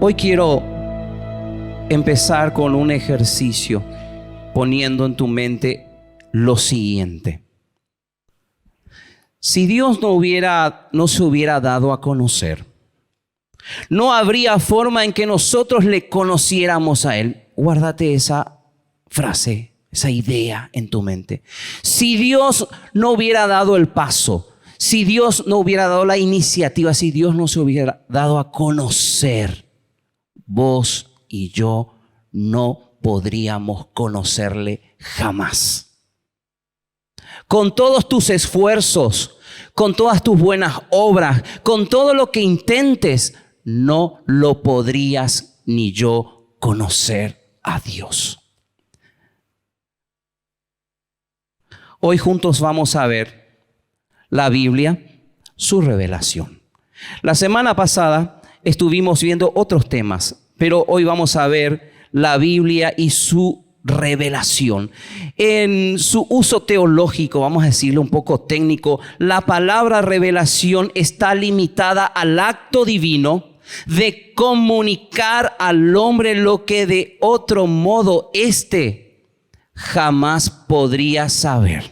Hoy quiero empezar con un ejercicio poniendo en tu mente lo siguiente. Si Dios no se hubiera dado a conocer, no habría forma en que nosotros le conociéramos a Él. Guárdate esa frase, esa idea en tu mente. Si Dios no hubiera dado el paso, si Dios no hubiera dado la iniciativa, si Dios no se hubiera dado a conocer, vos y yo no podríamos conocerle jamás. Con todos tus esfuerzos, con todas tus buenas obras, con todo lo que intentes, no lo podrías ni yo conocer a Dios. Hoy juntos vamos a ver la Biblia, su revelación. La semana pasada estuvimos viendo otros temas, pero hoy vamos a ver la Biblia y su revelación. En su uso teológico, vamos a decirlo un poco técnico, la palabra revelación está limitada al acto divino de comunicar al hombre lo que de otro modo éste jamás podría saber.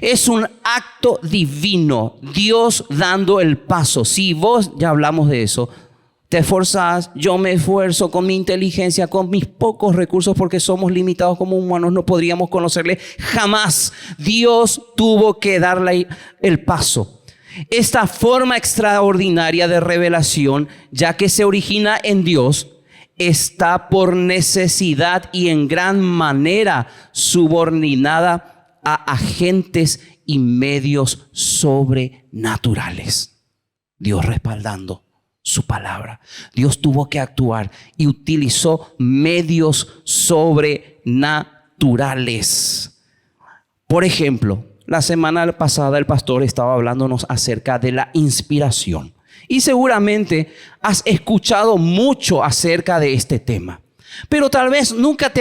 Es un acto divino, Dios dando el paso. Si vos, ya hablamos de eso, te esforzás, yo me esfuerzo con mi inteligencia, con mis pocos recursos, porque somos limitados como humanos, no podríamos conocerle jamás. Dios tuvo que darle el paso. Esta forma extraordinaria de revelación, ya que se origina en Dios, está por necesidad y en gran manera subordinada a agentes y medios sobrenaturales. Dios respaldando su palabra. Dios tuvo que actuar y utilizó medios sobrenaturales. Por ejemplo, la semana pasada el pastor estaba hablándonos acerca de la inspiración. Y seguramente has escuchado mucho acerca de este tema. Pero tal vez nunca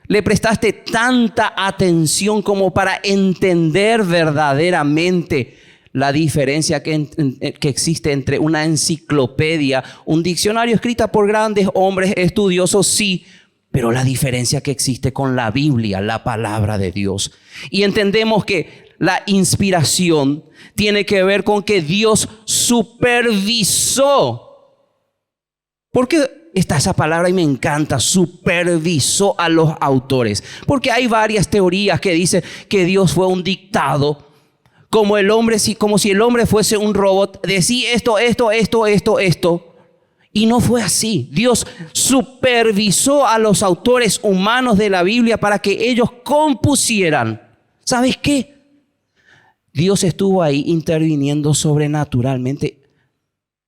le prestaste tanta atención como para entender verdaderamente la diferencia que existe entre una enciclopedia, un diccionario escrita por grandes hombres estudiosos, sí, pero la diferencia que existe con la Biblia, la palabra de Dios. Y entendemos que la inspiración tiene que ver con que Dios supervisó. ¿Por qué está esa palabra y me encanta? Supervisó a los autores. Porque hay varias teorías que dicen que Dios fue un dictado. Como si el hombre fuese un robot, decía esto. Y no fue así. Dios supervisó a los autores humanos de la Biblia para que ellos compusieran. ¿Sabes qué? Dios estuvo ahí interviniendo sobrenaturalmente.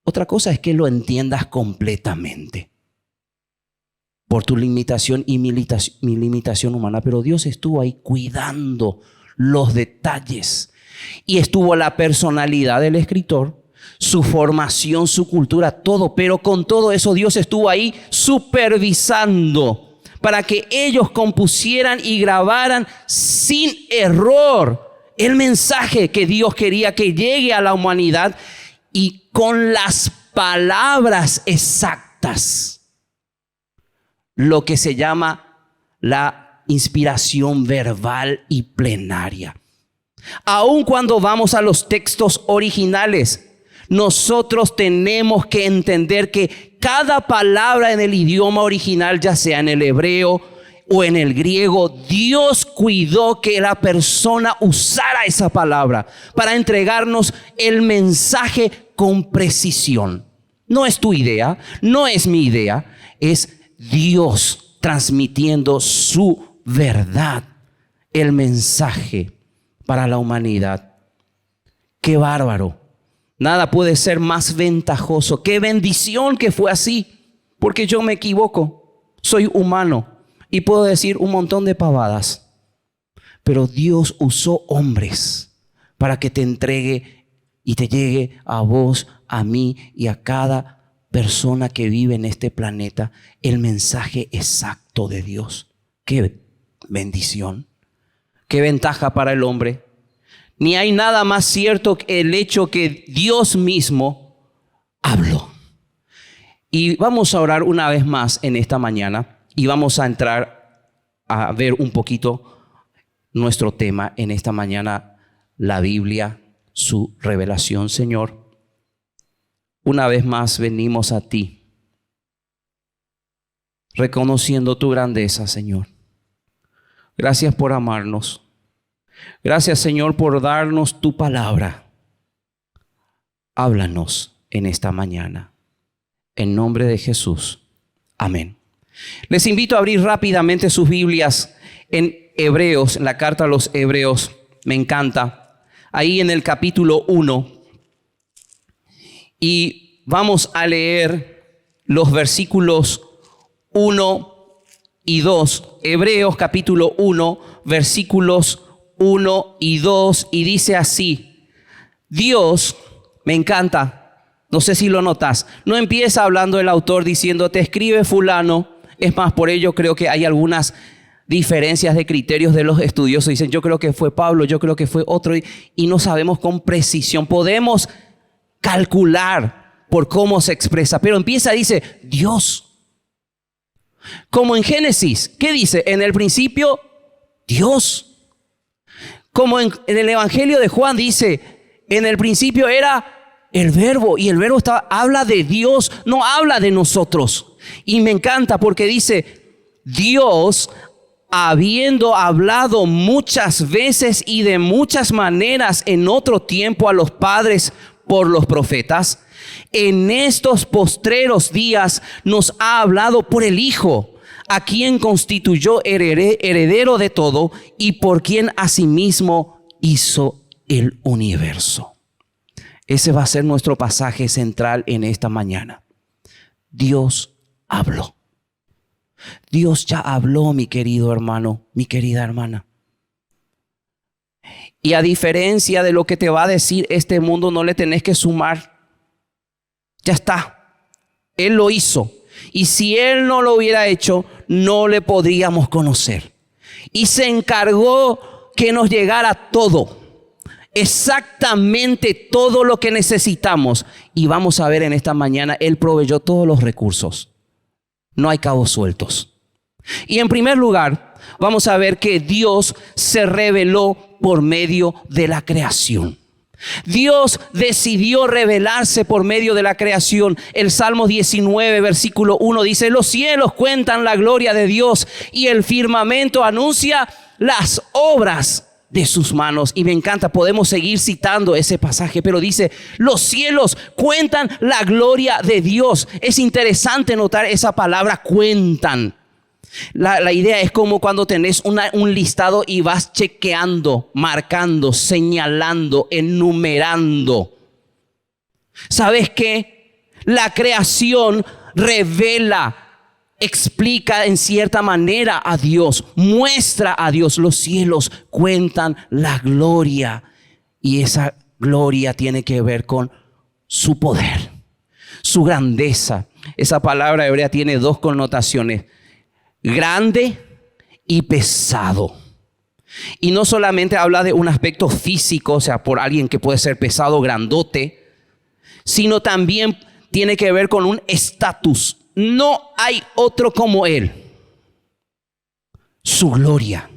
Otra cosa es que lo entiendas completamente por tu limitación y mi limitación humana. Pero Dios estuvo ahí cuidando los detalles. Y estuvo la personalidad del escritor, su formación, su cultura, todo. Pero con todo eso Dios estuvo ahí supervisando para que ellos compusieran y grabaran sin error el mensaje que Dios quería que llegue a la humanidad, y con las palabras exactas. Lo que se llama la inspiración verbal y plenaria. Aun cuando vamos a los textos originales, nosotros tenemos que entender que cada palabra en el idioma original, ya sea en el hebreo o en el griego, Dios cuidó que la persona usara esa palabra para entregarnos el mensaje con precisión. No es tu idea, no es mi idea, es Dios transmitiendo su verdad, el mensaje para la humanidad. ¡Qué bárbaro! Nada puede ser más ventajoso. ¡Qué bendición que fue así! Porque yo me equivoco, soy humano y puedo decir un montón de pavadas. Pero Dios usó hombres para que te entregue y te llegue a vos, a mí y a cada persona que vive en este planeta el mensaje exacto de Dios. ¡Qué bendición! ¡Qué ventaja para el hombre! Ni hay nada más cierto que el hecho que Dios mismo habló. Y vamos a orar una vez más en esta mañana y vamos a entrar a ver un poquito nuestro tema en esta mañana, la Biblia, su revelación. Señor, una vez más venimos a ti, reconociendo tu grandeza, Señor. Gracias por amarnos. Gracias, Señor, por darnos tu palabra. Háblanos en esta mañana. En nombre de Jesús. Amén. Les invito a abrir rápidamente sus Biblias en Hebreos, en la carta a los Hebreos. Me encanta. Ahí en el capítulo 1. Y vamos a leer los versículos 1 y 2. Hebreos capítulo 1, versículos 1 y 2. Y dice así: Dios, me encanta. No sé si lo notas. No empieza hablando el autor diciendo, te escribe fulano. Es más, por ello creo que hay algunas diferencias de criterios de los estudiosos. Dicen, yo creo que fue Pablo, yo creo que fue otro. Y no sabemos con precisión. Podemos calcular por cómo se expresa. Pero empieza, dice, Dios. Como en Génesis, ¿qué dice? En el principio, Dios. Como en el Evangelio de Juan dice, en el principio era el verbo, y el verbo habla de Dios, no habla de nosotros. Y me encanta porque dice, Dios, habiendo hablado muchas veces y de muchas maneras en otro tiempo a los padres por los profetas, en estos postreros días nos ha hablado por el Hijo, a quien constituyó heredero de todo y por quien asimismo hizo el universo. Ese va a ser nuestro pasaje central en esta mañana. Dios habló. Dios ya habló, mi querido hermano, mi querida hermana. Y a diferencia de lo que te va a decir este mundo, no le tenés que sumar. Ya está. Él lo hizo. Y si Él no lo hubiera hecho, no le podríamos conocer. Y se encargó que nos llegara todo. Exactamente todo lo que necesitamos. Y vamos a ver en esta mañana, Él proveyó todos los recursos. No hay cabos sueltos. Y en primer lugar, vamos a ver que Dios se reveló por medio de la creación. Dios decidió revelarse por medio de la creación. El Salmo 19, versículo 1 dice, los cielos cuentan la gloria de Dios y el firmamento anuncia las obras de sus manos. Y me encanta, podemos seguir citando ese pasaje, pero dice, los cielos cuentan la gloria de Dios. Es interesante notar esa palabra cuentan. La idea es como cuando tenés un listado y vas chequeando, marcando, señalando, enumerando. ¿Sabes qué? La creación revela, explica en cierta manera a Dios, muestra a Dios. Los cielos cuentan la gloria y esa gloria tiene que ver con su poder, su grandeza. Esa palabra hebrea tiene dos connotaciones: grande y pesado. Y no solamente habla de un aspecto físico, o sea, por alguien que puede ser pesado, grandote, sino también tiene que ver con un estatus. No hay otro como Él. Su gloria.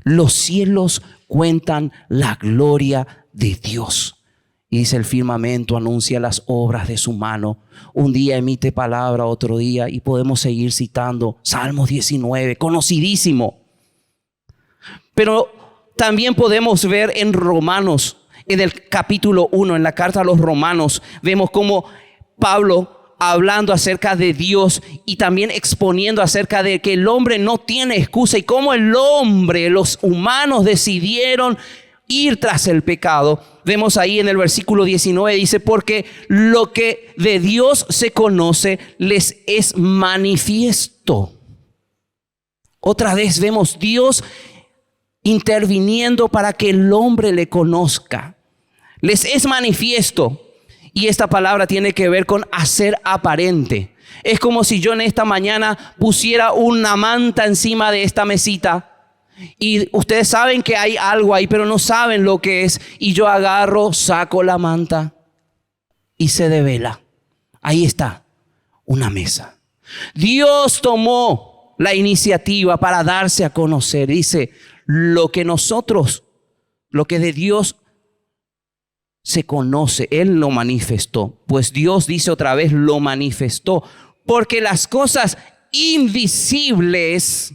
Los cielos cuentan la gloria de Dios. Y dice, el firmamento anuncia las obras de su mano. Un día emite palabra, otro día. Y podemos seguir citando Salmos 19, conocidísimo. Pero también podemos ver en Romanos, en el capítulo 1, en la carta a los Romanos, vemos como Pablo, hablando acerca de Dios y también exponiendo acerca de que el hombre no tiene excusa y cómo el hombre, los humanos decidieron ir tras el pecado. Vemos ahí en el versículo 19, dice, porque lo que de Dios se conoce les es manifiesto. Otra vez vemos Dios interviniendo para que el hombre le conozca. Les es manifiesto. Y esta palabra tiene que ver con hacer aparente. Es como si yo en esta mañana pusiera una manta encima de esta mesita. Y ustedes saben que hay algo ahí, pero no saben lo que es. Y yo agarro, saco la manta y se devela. Ahí está. una mesa. Dios tomó la iniciativa para darse a conocer. Dice, lo que de Dios se conoce, Él lo manifestó. Pues Dios, dice otra vez, lo manifestó. Porque las cosas invisibles,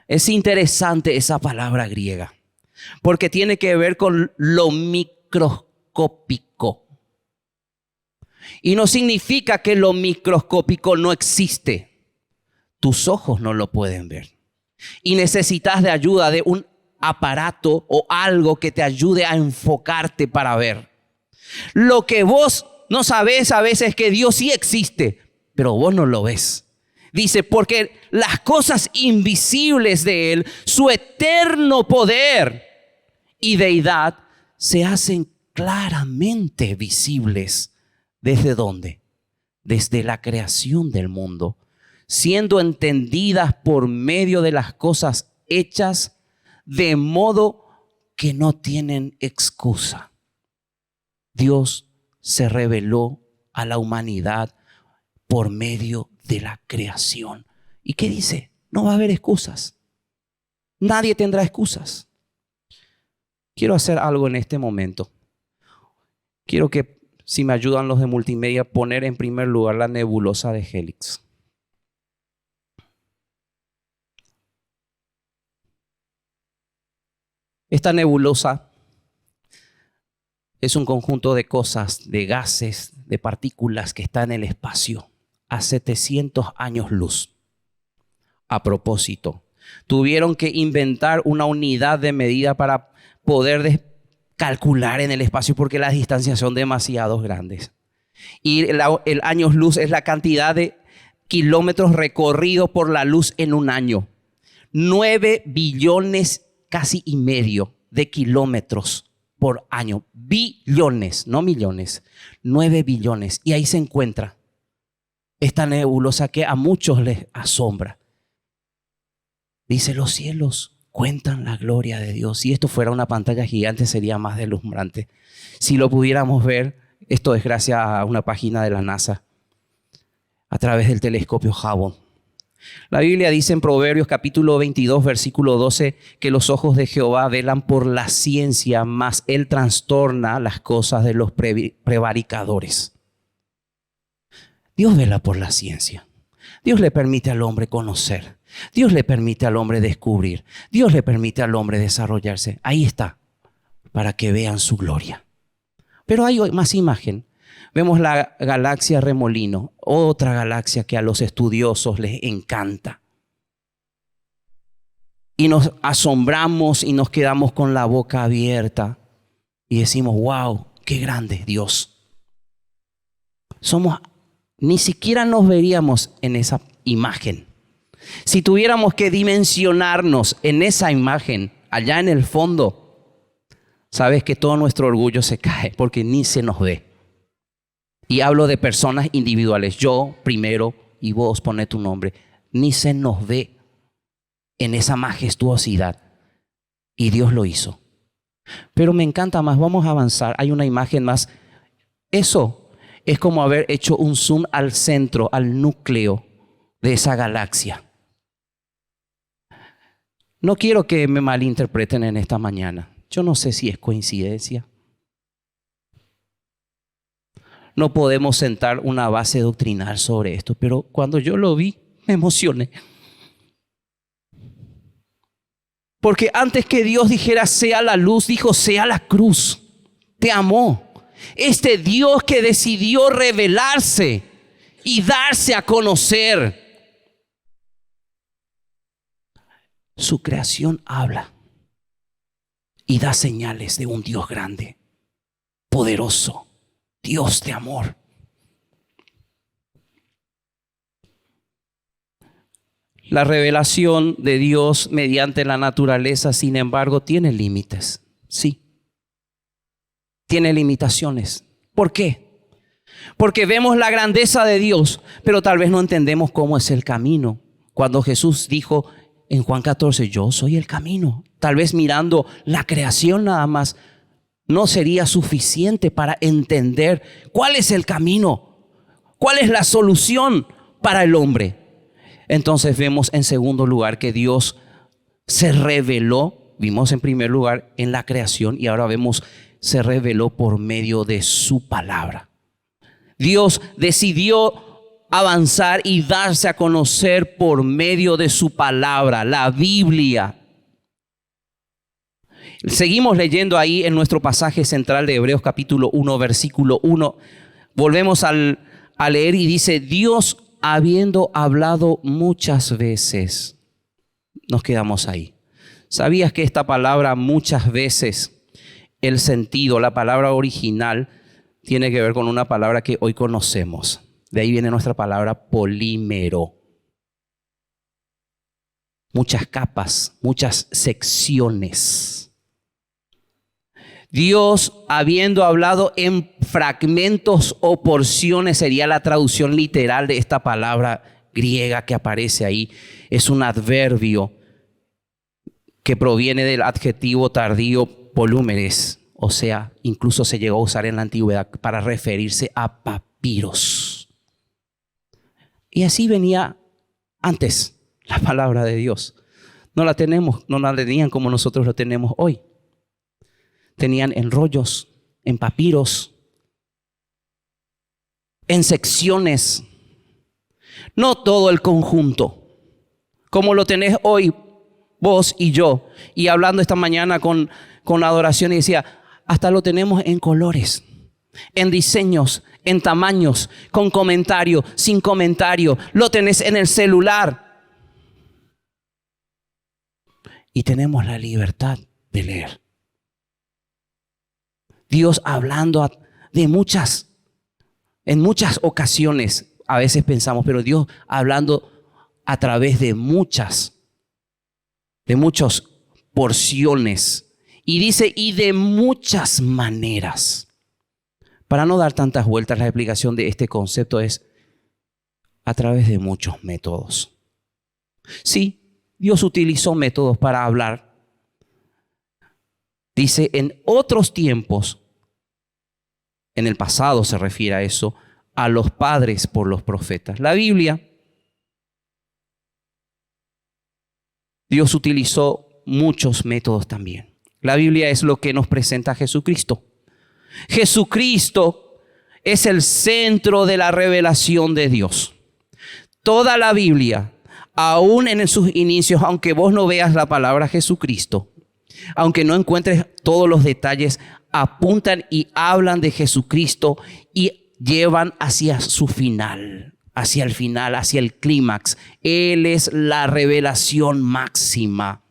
es interesante esa palabra griega, porque tiene que ver con lo microscópico. Y no significa que lo microscópico no existe. Tus ojos no lo pueden ver. Y necesitas de ayuda de un aparato o algo que te ayude a enfocarte para ver. Lo que vos no sabés a veces es que Dios sí existe, pero vos no lo ves. Dice, porque las cosas invisibles de Él, su eterno poder y deidad, se hacen claramente visibles. ¿Desde dónde? Desde la creación del mundo, siendo entendidas por medio de las cosas hechas, de modo que no tienen excusa. Dios se reveló a la humanidad por medio de la creación. ¿Y qué dice? No va a haber excusas. Nadie tendrá excusas. Quiero hacer algo en este momento. Quiero que, si me ayudan los de multimedia, poner en primer lugar la nebulosa de Helix. Esta nebulosa es un conjunto de cosas, de gases, de partículas que está en el espacio a 700 años luz. A propósito, tuvieron que inventar una unidad de medida para poder calcular en el espacio porque las distancias son demasiado grandes. Y el año luz es la cantidad de kilómetros recorridos por la luz en un año. 9 billones casi y medio de kilómetros por año. Billones, no millones. 9 billones. Y ahí se encuentra esta nebulosa que a muchos les asombra. Dice, los cielos cuentan la gloria de Dios. Si esto fuera una pantalla gigante sería más deslumbrante. Si lo pudiéramos ver, esto es gracias a una página de la NASA, a través del telescopio Hubble. La Biblia dice en Proverbios capítulo 22, versículo 12, que los ojos de Jehová velan por la ciencia, mas Él trastorna las cosas de los prevaricadores. Dios vela por la ciencia. Dios le permite al hombre conocer. Dios le permite al hombre descubrir. Dios le permite al hombre desarrollarse. Ahí está, para que vean su gloria. Pero hay más imagen. Vemos la galaxia Remolino, otra galaxia que a los estudiosos les encanta. Y nos asombramos y nos quedamos con la boca abierta y decimos, wow, qué grande es Dios. Ni siquiera nos veríamos en esa imagen. Si tuviéramos que dimensionarnos en esa imagen, allá en el fondo, sabes que todo nuestro orgullo se cae porque ni se nos ve. Y hablo de personas individuales, yo primero y vos poné tu nombre. Ni se nos ve en esa majestuosidad. Y Dios lo hizo. Pero me encanta más, vamos a avanzar. Hay una imagen más. Eso es como haber hecho un zoom al centro, al núcleo de esa galaxia. No quiero que me malinterpreten en esta mañana. Yo no sé si es coincidencia. No podemos sentar una base doctrinal sobre esto, pero cuando yo lo vi, me emocioné. Porque antes que Dios dijera sea la luz, dijo sea la cruz. Te amó. Este Dios que decidió revelarse y darse a conocer. Su creación habla y da señales de un Dios grande, poderoso. Dios de amor. La revelación de Dios mediante la naturaleza, sin embargo, tiene límites. Sí. Tiene limitaciones. ¿Por qué? Porque vemos la grandeza de Dios, pero tal vez no entendemos cómo es el camino. Cuando Jesús dijo en Juan 14, yo soy el camino. Tal vez mirando la creación nada más, no sería suficiente para entender cuál es el camino, ¿Cuál es la solución para el hombre? Entonces vemos en segundo lugar que Dios se reveló, vimos en primer lugar en la creación y ahora vemos se reveló por medio de su palabra. Dios decidió avanzar y darse a conocer por medio de su palabra, la Biblia. Seguimos leyendo ahí en nuestro pasaje central de Hebreos capítulo 1, versículo 1. Volvemos a leer y dice, Dios habiendo hablado muchas veces. Nos quedamos ahí. ¿Sabías que esta palabra muchas veces, el sentido, la palabra original, tiene que ver con una palabra que hoy conocemos? De ahí viene nuestra palabra polímero. Muchas capas, muchas secciones. Dios, habiendo hablado en fragmentos o porciones, sería la traducción literal de esta palabra griega que aparece ahí. Es un adverbio que proviene del adjetivo tardío polúmeres. O sea, incluso se llegó a usar en la antigüedad para referirse a papiros. Y así venía antes la palabra de Dios. No la tenían como nosotros lo tenemos hoy. Tenían en rollos, en papiros, en secciones. No todo el conjunto, como lo tenés hoy vos y yo. Y hablando esta mañana con la adoración y decía, hasta lo tenemos en colores, en diseños, en tamaños, con comentario, sin comentario. Lo tenés en el celular. Y tenemos la libertad de leer. Dios hablando en muchas ocasiones, a veces pensamos, pero Dios hablando a través de muchas porciones. Y dice, y de muchas maneras. Para no dar tantas vueltas, la explicación de este concepto es a través de muchos métodos. Sí, Dios utilizó métodos para hablar. Dice, en otros tiempos, en el pasado se refiere a eso, a los padres por los profetas. La Biblia, Dios utilizó muchos métodos también. La Biblia es lo que nos presenta a Jesucristo. Jesucristo es el centro de la revelación de Dios. Toda la Biblia, aún en sus inicios, aunque vos no veas la palabra Jesucristo, aunque no encuentres todos los detalles, apuntan y hablan de Jesucristo y llevan hacia su final, hacia el final, hacia el clímax. Él es la revelación máxima.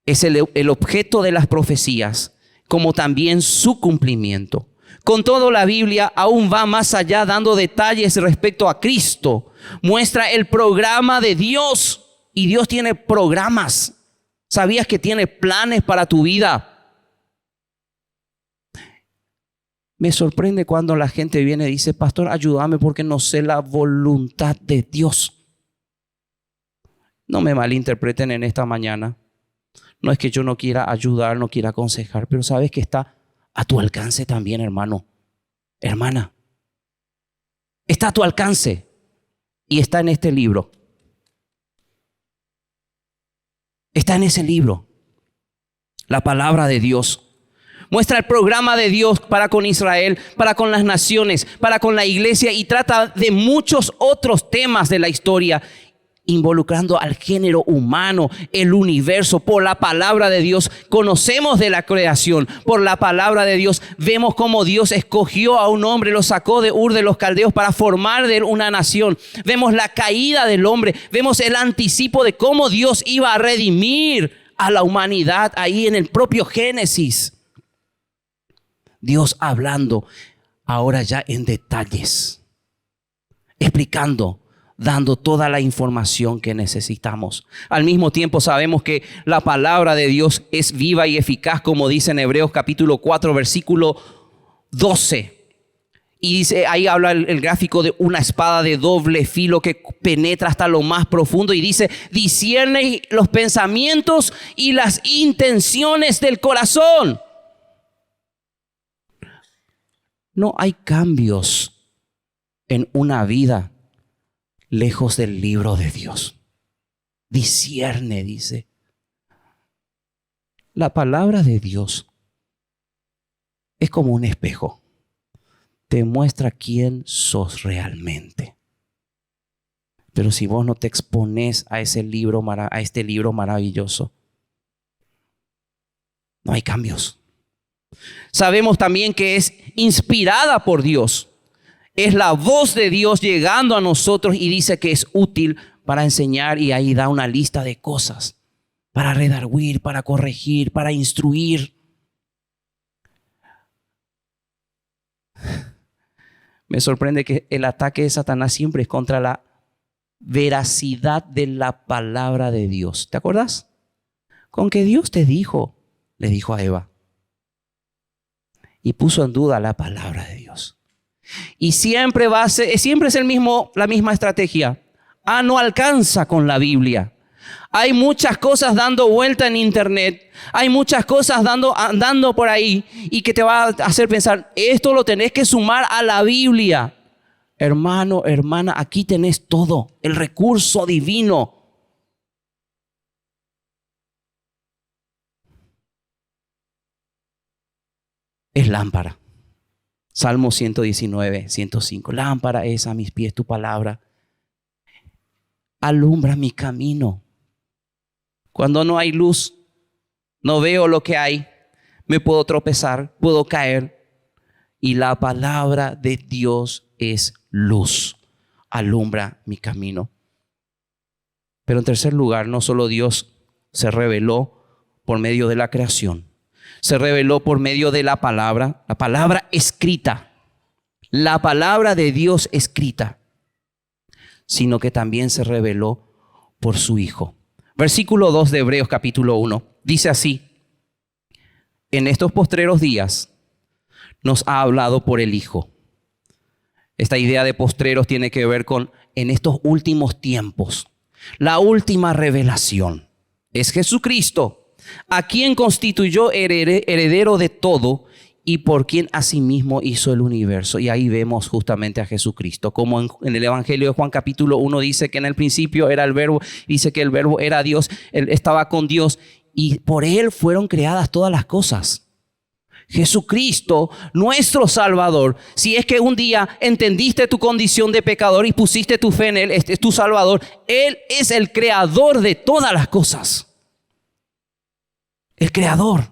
Es el objeto de las profecías, como también su cumplimiento. Con todo, la Biblia aún va más allá, dando detalles respecto a Cristo. Muestra el programa de Dios. Y Dios tiene programas. ¿Sabías que tiene planes para tu vida? Me sorprende cuando la gente viene y dice, pastor, ayúdame porque no sé la voluntad de Dios. No me malinterpreten en esta mañana. No es que yo no quiera ayudar, no quiera aconsejar, pero sabes que está a tu alcance también, hermano, hermana. Está a tu alcance y está en este libro. Está en ese libro. La palabra de Dios. Muestra el programa de Dios para con Israel, para con las naciones, para con la iglesia y trata de muchos otros temas de la historia, involucrando al género humano, el universo. Por la palabra de Dios conocemos de la creación. Por la palabra de Dios vemos cómo Dios escogió a un hombre, lo sacó de Ur de los Caldeos para formar de él una nación. Vemos la caída del hombre, vemos el anticipo de cómo Dios iba a redimir a la humanidad ahí en el propio Génesis. Dios hablando ahora ya en detalles, explicando, dando toda la información que necesitamos. Al mismo tiempo sabemos que la palabra de Dios es viva y eficaz, como dice en Hebreos capítulo 4, versículo 12. Y dice, ahí habla el gráfico de una espada de doble filo que penetra hasta lo más profundo y dice, discierne los pensamientos y las intenciones del corazón. No hay cambios en una vida lejos del libro de Dios. Discierne, dice. La palabra de Dios es como un espejo. Te muestra quién sos realmente. Pero si vos no te expones a este libro maravilloso, no hay cambios. Sabemos también que es inspirada por Dios. Es la voz de Dios llegando a nosotros y dice que es útil para enseñar, y ahí da una lista de cosas. Para redarguir, para corregir, para instruir. Me sorprende que el ataque de Satanás siempre es contra la veracidad de la palabra de Dios. ¿Te acuerdas? Con que Dios te dijo, le dijo a Eva. Y puso en duda la palabra de Dios. Y siempre es la misma estrategia. No alcanza con la Biblia. Hay muchas cosas dando vuelta en internet. Hay muchas cosas andando por ahí y que te va a hacer pensar, esto lo tenés que sumar a la Biblia. Hermano, hermana, aquí tenés todo, el recurso divino. Es lámpara. Salmo 119, 105. Lámpara es a mis pies tu palabra. Alumbra mi camino. Cuando no hay luz, no veo lo que hay, me puedo tropezar, puedo caer. Y la palabra de Dios es luz. Alumbra mi camino. Pero en tercer lugar, no solo Dios se reveló por medio de la creación, se reveló por medio de la palabra escrita, la palabra de Dios escrita, sino que también se reveló por su Hijo. Versículo 2 de Hebreos capítulo 1 dice así: en estos postreros días nos ha hablado por el Hijo. Esta idea de postreros tiene que ver con en estos últimos tiempos. La última revelación es Jesucristo, a quien constituyó heredero de todo y por quien asimismo hizo el universo. Y ahí vemos justamente a Jesucristo, como en el Evangelio de Juan capítulo 1 dice que en el principio era el verbo, dice que el verbo era Dios, él estaba con Dios y por él fueron creadas todas las cosas. Jesucristo, nuestro Salvador, si es que un día entendiste tu condición de pecador y pusiste tu fe en Él, este es tu Salvador, Él es el creador de todas las cosas. El creador.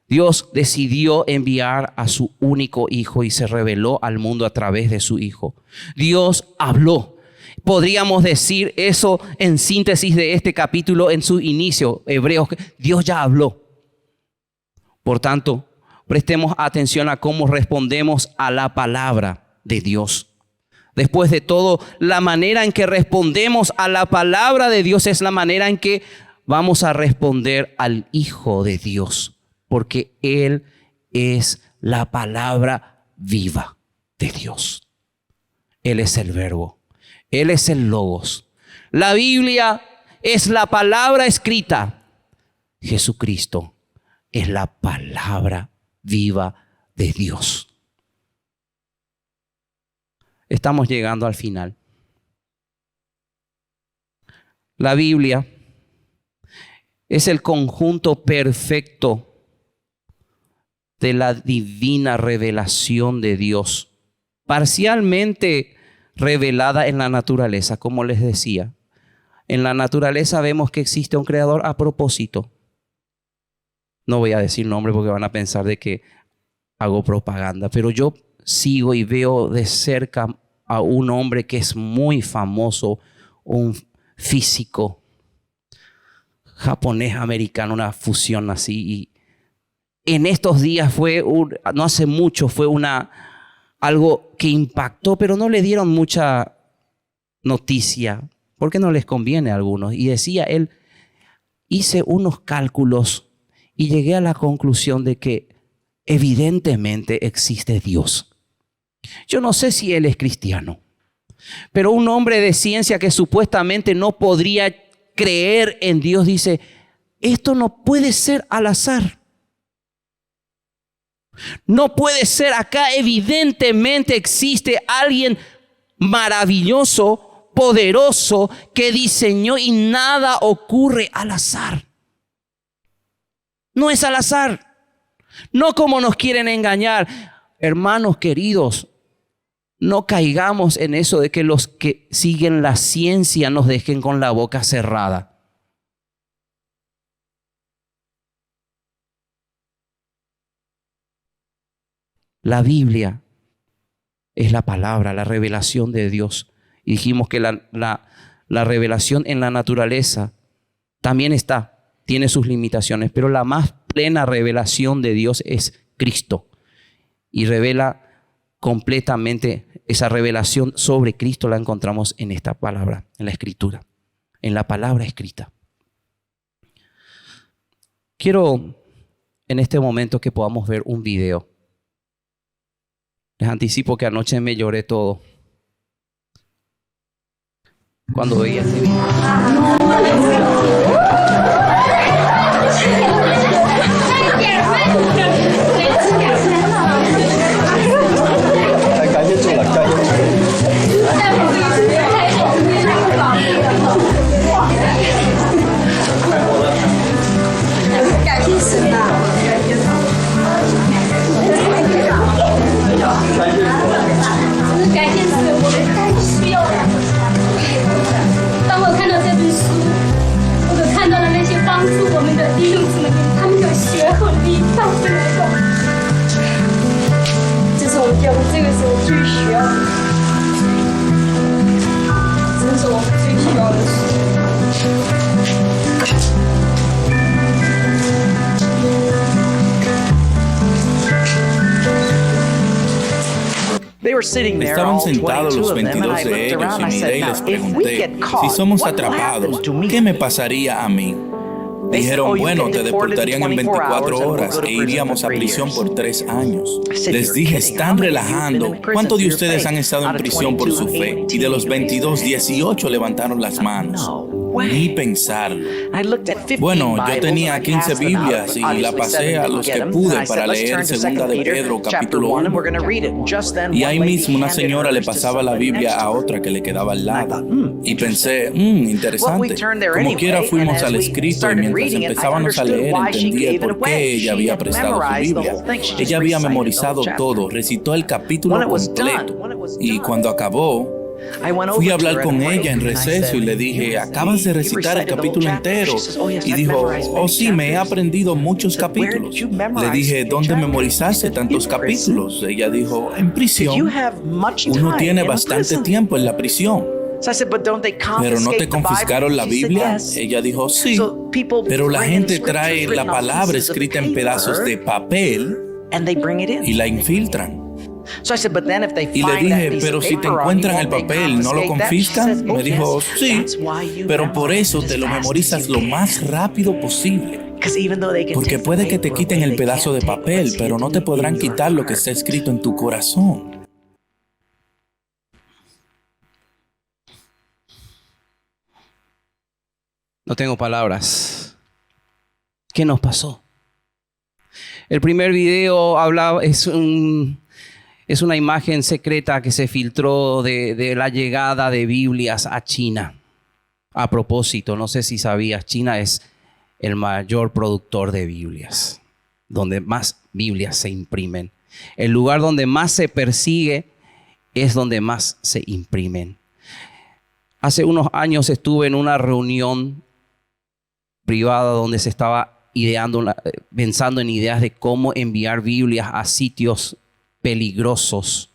Dios decidió enviar a su único Hijo y se reveló al mundo a través de su Hijo. Dios habló. Podríamos decir eso en síntesis de este capítulo en su inicio, Hebreos. Dios ya habló. Por tanto, prestemos atención a cómo respondemos a la palabra de Dios. Después de todo, la manera en que respondemos a la palabra de Dios es la manera en que vamos a responder al Hijo de Dios, porque Él es la palabra viva de Dios. Él es el verbo, Él es el logos. La Biblia es la palabra escrita. Jesucristo es la palabra viva de Dios. Estamos llegando al final. La Biblia es el conjunto perfecto de la divina revelación de Dios, parcialmente revelada en la naturaleza, como les decía. En la naturaleza vemos que existe un creador a propósito. No voy a decir nombre porque van a pensar de que hago propaganda, pero yo sigo y veo de cerca a un hombre que es muy famoso, un físico japonés-americano, una fusión así. Y en estos días no hace mucho, fue algo que impactó, pero no le dieron mucha noticia, porque no les conviene a algunos. Y decía él, hice unos cálculos y llegué a la conclusión de que evidentemente existe Dios. Yo no sé si él es cristiano, pero un hombre de ciencia que supuestamente no podría creer en Dios dice, esto no puede ser al azar. No puede ser. Acá evidentemente existe alguien maravilloso, poderoso, que diseñó y nada ocurre al azar. No es al azar. No como nos quieren engañar. Hermanos queridos, no caigamos en eso de que los que siguen la ciencia nos dejen con la boca cerrada. La Biblia es la palabra, la revelación de Dios. Y dijimos que la revelación en la naturaleza también tiene sus limitaciones, pero la más plena revelación de Dios es Cristo. Y revela completamente, esa revelación sobre Cristo la encontramos en esta palabra, en la Escritura, en la palabra escrita. Quiero en este momento que podamos ver un video. Les anticipo que anoche me lloré todo cuando veía este video. Estaban sentados los 22 de ellos y miré y les pregunté, si somos atrapados, ¿qué me pasaría a mí? Dijeron, bueno, te deportarían en 24 horas e iríamos a prisión por 3 años. Les dije, están relajando. ¿Cuántos de ustedes han estado en prisión por su fe? Y de los 22, 18 levantaron las manos. Ni pensarlo. Bueno, yo tenía 15 Biblias y la pasé a los que pude para leer 2 de Pedro, capítulo 1. Y ahí mismo una señora le pasaba la Biblia a otra que le quedaba al lado. Y pensé, interesante. Como quiera fuimos al escrito y mientras empezábamos a leer entendí el por qué ella había prestado su Biblia. Ella había memorizado todo, recitó el capítulo completo. Y cuando acabó, fui a hablar con ella en receso y le dije, acabas de recitar el capítulo entero. Y dijo, oh sí, me he aprendido muchos capítulos. Le dije, ¿dónde memorizaste tantos capítulos? Ella dijo, en prisión. Uno tiene bastante tiempo en la prisión. ¿Pero no te confiscaron la Biblia? Ella dijo, sí. Pero la gente trae la palabra escrita en pedazos de papel y la infiltran. Y le dije, pero si te encuentran el papel, ¿no lo confiscan? Me dijo, sí, pero por eso te lo memorizas lo más rápido posible. Porque puede que te quiten el pedazo de papel, pero no te podrán quitar lo que está escrito en tu corazón. No tengo palabras. ¿Qué nos pasó? El primer video es una imagen secreta que se filtró de la llegada de Biblias a China. A propósito, no sé si sabías, China es el mayor productor de Biblias, donde más Biblias se imprimen. El lugar donde más se persigue es donde más se imprimen. Hace unos años estuve en una reunión privada donde se estaba pensando en ideas de cómo enviar Biblias a sitios peligrosos.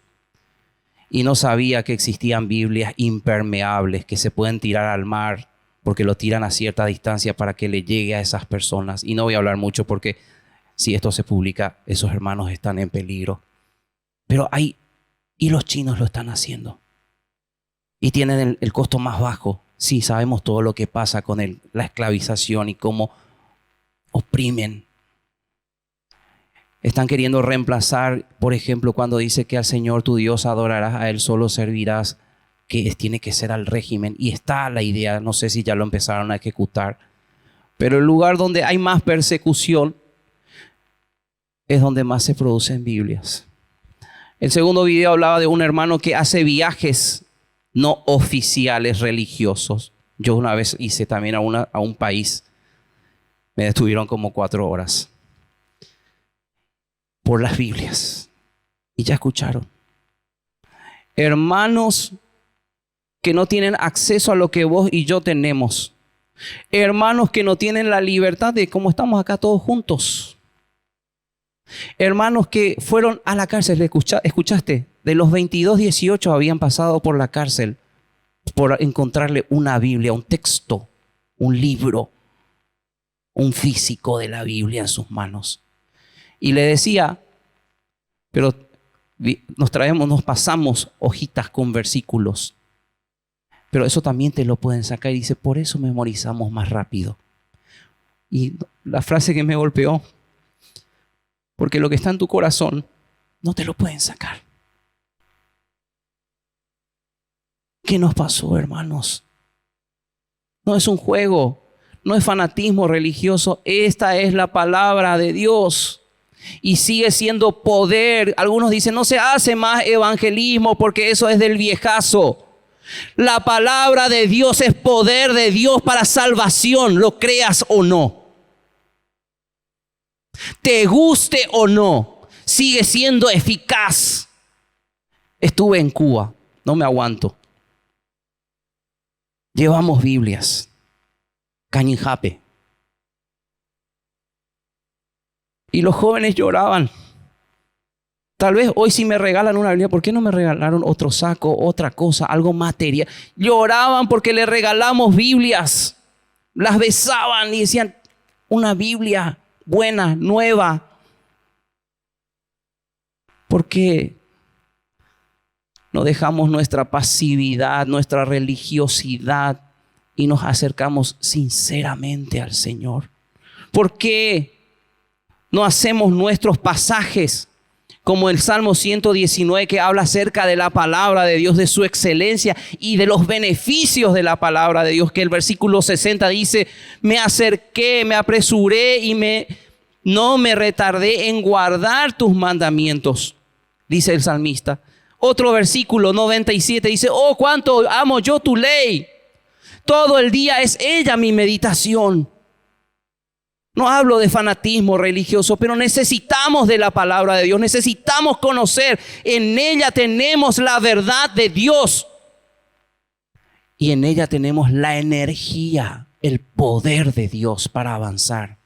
Y no sabía que existían Biblias impermeables que se pueden tirar al mar porque lo tiran a cierta distancia para que le llegue a esas personas. Y no voy a hablar mucho porque si esto se publica, esos hermanos están en peligro. Pero y los chinos lo están haciendo. Y tienen el costo más bajo. Sí, sabemos todo lo que pasa con la esclavización y cómo oprimen. Están queriendo reemplazar, por ejemplo, cuando dice que al Señor tu Dios adorarás, a Él solo servirás, que tiene que ser al régimen. Y está la idea, no sé si ya lo empezaron a ejecutar. Pero el lugar donde hay más persecución es donde más se producen Biblias. El segundo video hablaba de un hermano que hace viajes no oficiales religiosos. Yo una vez hice también a un país. Me detuvieron como 4 horas por las Biblias. Y ya escucharon. Hermanos que no tienen acceso a lo que vos y yo tenemos. Hermanos que no tienen la libertad de cómo estamos acá todos juntos. Hermanos que fueron a la cárcel, ¿escuchaste? De los 22, 18 habían pasado por la cárcel por encontrarle una Biblia, un texto, un libro, un físico de la Biblia en sus manos. Y le decía, pero nos pasamos hojitas con versículos. Pero eso también te lo pueden sacar. Y dice, por eso memorizamos más rápido. Y la frase que me golpeó, porque lo que está en tu corazón no te lo pueden sacar. ¿Qué nos pasó, hermanos? No es un juego, no es fanatismo religioso. Esta es la palabra de Dios y sigue siendo poder. Algunos dicen, no se hace más evangelismo porque eso es del viejazo. La palabra de Dios es poder de Dios para salvación, lo creas o no. Te guste o no, sigue siendo eficaz. Estuve en Cuba, no me aguanto. Llevamos Biblias, Cañijape. Y los jóvenes lloraban. Tal vez hoy si me regalan una Biblia, ¿por qué no me regalaron otro saco, otra cosa, algo material? Lloraban porque le regalamos Biblias. Las besaban y decían, una Biblia buena, nueva. ¿Por qué no dejamos nuestra pasividad, nuestra religiosidad y nos acercamos sinceramente al Señor? ¿Por qué no hacemos nuestros pasajes como el Salmo 119 que habla acerca de la palabra de Dios, de su excelencia y de los beneficios de la palabra de Dios? Que el versículo 60 dice, me acerqué, me apresuré y no me retardé en guardar tus mandamientos, dice el salmista. Otro versículo 97 dice, oh, cuánto amo yo tu ley. Todo el día es ella mi meditación. No hablo de fanatismo religioso, pero necesitamos de la palabra de Dios. Necesitamos conocer. En ella tenemos la verdad de Dios. Y en ella tenemos la energía, el poder de Dios para avanzar.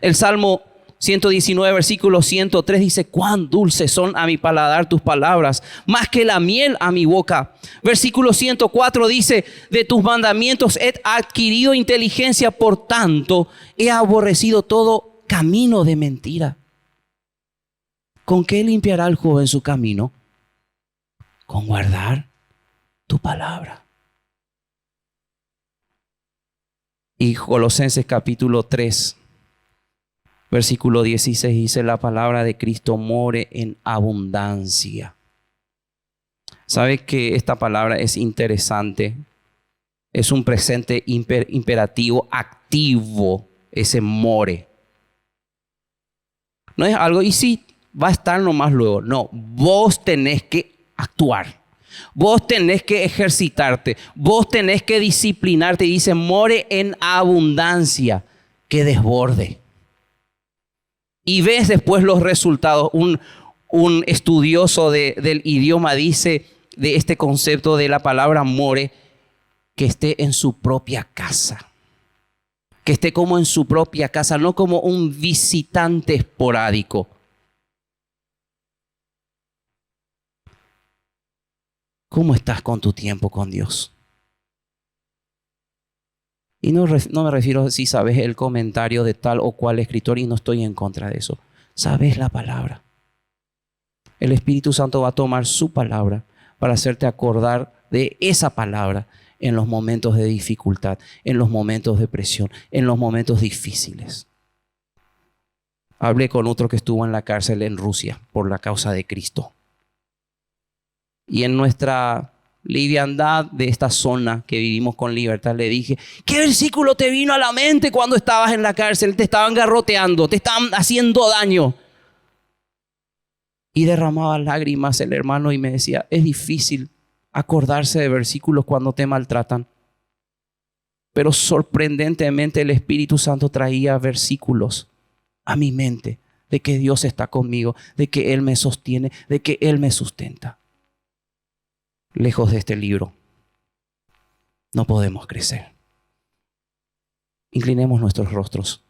El Salmo 119, versículo 103 dice, cuán dulces son a mi paladar tus palabras, más que la miel a mi boca. Versículo 104 dice, de tus mandamientos he adquirido inteligencia, por tanto he aborrecido todo camino de mentira. ¿Con qué limpiará el joven su camino? Con guardar tu palabra. Y Colosenses capítulo 3. Versículo 16 dice, la palabra de Cristo more en abundancia. ¿Sabe que esta palabra es interesante? Es un presente imperativo activo, ese more. No es algo, y sí, va a estar nomás luego. No, vos tenés que actuar. Vos tenés que ejercitarte. Vos tenés que disciplinarte. Y dice, more en abundancia, que desborde. Y ves después los resultados. Un estudioso del idioma dice de este concepto de la palabra more, que esté en su propia casa. Que esté como en su propia casa, no como un visitante esporádico. ¿Cómo estás con tu tiempo con Dios? Y no me refiero si sabes el comentario de tal o cual escritor, y no estoy en contra de eso. Sabes la palabra. El Espíritu Santo va a tomar su palabra para hacerte acordar de esa palabra en los momentos de dificultad, en los momentos de presión, en los momentos difíciles. Hablé con otro que estuvo en la cárcel en Rusia por la causa de Cristo. Y en nuestra liviandad de esta zona que vivimos con libertad, le dije, ¿qué versículo te vino a la mente cuando estabas en la cárcel? Te estaban garroteando, te estaban haciendo daño. Y derramaba lágrimas el hermano y me decía, es difícil acordarse de versículos cuando te maltratan. Pero sorprendentemente el Espíritu Santo traía versículos a mi mente de que Dios está conmigo, de que Él me sostiene, de que Él me sustenta. Lejos de este libro, no podemos crecer. Inclinemos nuestros rostros.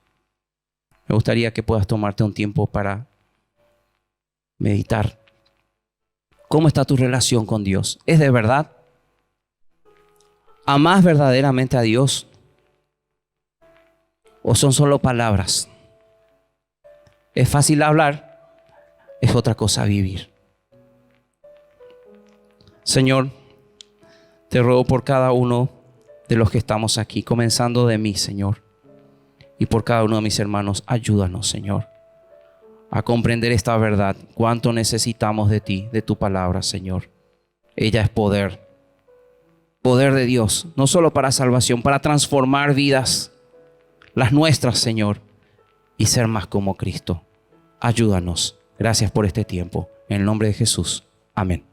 Me gustaría que puedas tomarte un tiempo para meditar. ¿Cómo está tu relación con Dios? ¿Es de verdad? ¿Amás verdaderamente a Dios? ¿O son solo palabras? Es fácil hablar, es otra cosa vivir. Señor, te ruego por cada uno de los que estamos aquí, comenzando de mí, Señor, y por cada uno de mis hermanos, ayúdanos, Señor, a comprender esta verdad, cuánto necesitamos de ti, de tu palabra, Señor. Ella es poder de Dios, no solo para salvación, para transformar vidas, las nuestras, Señor, y ser más como Cristo. Ayúdanos. Gracias por este tiempo. En el nombre de Jesús. Amén.